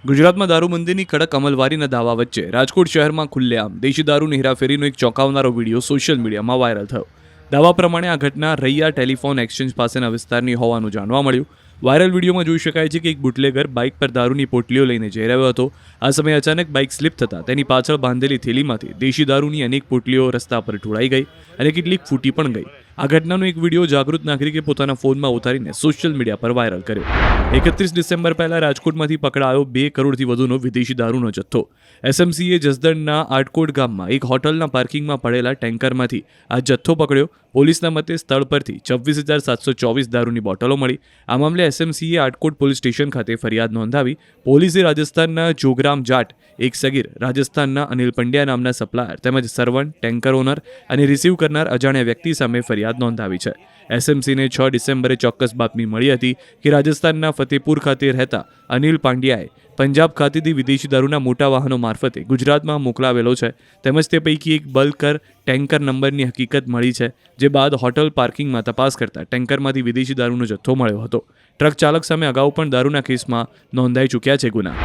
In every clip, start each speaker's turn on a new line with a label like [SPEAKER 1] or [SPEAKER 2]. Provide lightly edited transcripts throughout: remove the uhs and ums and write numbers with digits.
[SPEAKER 1] ગુજરાતમાં દારૂબંધીની કડક અમલવારીના દાવા વચ્ચે રાજકોટ શહેરમાં ખુલ્લેઆમ દેશી દારૂની હેરાફેરીનો એક ચોંકાવનારો વિડીયો સોશિયલ મીડિયામાં વાયરલ થયો. દાવા પ્રમાણે આ ઘટના રૈયા ટેલિફોન એક્સચેન્જ પાસેના વિસ્તારની હોવાનું જાણવા મળ્યું. વાયરલ વિડીયોમાં જોઈ શકાય છે કે એક બુટલેગર બાઇક પર દારૂની પોટલીઓ લઈને જઈ રહ્યો હતો. આ સમયે અચાનક બાઇક સ્લીપ થતાં તેની પાછળ બાંધેલી થેલીમાંથી દેશી દારૂની અનેક પોટલીઓ રસ્તા પર ઢોળાઈ ગઈ અને કેટલીક ફૂટી પણ ગઈ. આ ઘટનાનો એક વિડીયો જાગૃત નાગરિકે પોતાના ફોનમાં ઉતારીને સોશિયલ મીડિયા પર વાયરલ કર્યો. 31 ડિસેમ્બર પહેલા રાજકોટમાંથી પકડાયો 2 કરોડથી વધુનો વિદેશી દારૂનો જથ્થો. એસએમસીએ જસદણના આટકોટ ગામમાં એક હોટલના પાર્કિંગમાં પડેલા ટેન્કરમાંથી આ જથ્થો પકડ્યો. પોલીસના મતે સ્થળ પરથી 26,724 દારૂની બોટલો મળી. આ મામલે એસએમસીએ આટકોટ પોલીસ સ્ટેશન ખાતે ફરિયાદ નોંધાવી. પોલીસે રાજસ્થાનના જોગરામ જાટ, એક સગીર, રાજસ્થાનના અનિલ પંડ્યા નામના સપ્લાયર તેમજ સર્વન્ટ, ટેન્કર ઓનર અને રિસીવ કરનાર અજાણ્યા વ્યક્તિ સામે ફરિયાદ નોંધાવી છે. એસએમસીને 6 ડિસેમ્બરે ચોક્કસ બાતમી મળી હતી કે રાજસ્થાનના ફતેપુર ખાતે રહેતા અનિલ પાંડ્યાએ પંજાબ ખાતેથી વિદેશી દારૂના મોટા વાહનો મારફતે ગુજરાતમાં મોકલાવેલો છે. તેમજ તે પૈકી એક બલ્કર ટેન્કર નંબરની હકીકત મળી છે, જે બાદ હોટલ પાર્કિંગમાં તપાસ કરતા ટેન્કરમાંથી વિદેશી દારૂનો જથ્થો મળ્યો હતો. ટ્રક ચાલક સામે અગાઉ પણ દારૂના કેસમાં નોંધાઈ ચૂક્યા છે ગુના.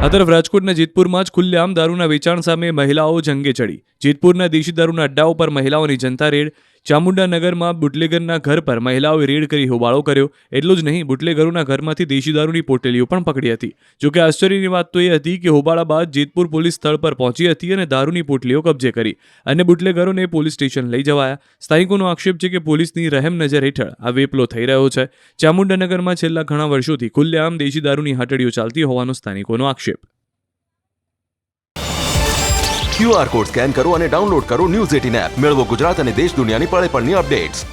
[SPEAKER 1] આ તરફ રાજકોટના જેતપુરમાં જ ખુલ્લેઆમ દારૂના વેચાણ સામે મહિલાઓ જંગે ચડી. જેતપુરના દેશી દારૂના અડ્ડાઓ પર મહિલાઓની જનતા રેડ. ચામુંડાનગરમાં બુટલેગરના ઘર પર મહિલાઓએ રેડ કરી હોબાળો કર્યો. એટલું જ નહીં, બુટલેગરોના ઘરમાંથી દેશી દારૂની પોટલીઓ પણ પકડી હતી. જોકે આશ્ચર્યની વાત તો એ હતી કે હોબાળા બાદ જેતપુર પોલીસ સ્થળ પર પહોંચી હતી અને દારૂની પોટલીઓ કબજે કરી અને બુટલેગરોને પોલીસ સ્ટેશન લઈ જવાયા. સ્થાનિકોનો આક્ષેપ છે કે પોલીસની રહેમ નજર હેઠળ આ વેપલો થઈ રહ્યો છે. ચામુંડાનગરમાં છેલ્લા ઘણા વર્ષોથી ખુલ્લેઆમ દેશી દારૂની હાટડીઓ ચાલતી હોવાનો સ્થાનિકોનો આક્ષેપ.
[SPEAKER 2] QR કોડ સ્કેન કરો અને ડાઉનલોડ કરો ન્યૂઝ 18 એપ. મેળવો ગુજરાત અને દેશ દુનિયાની પળે પળની અપડેટ્સ.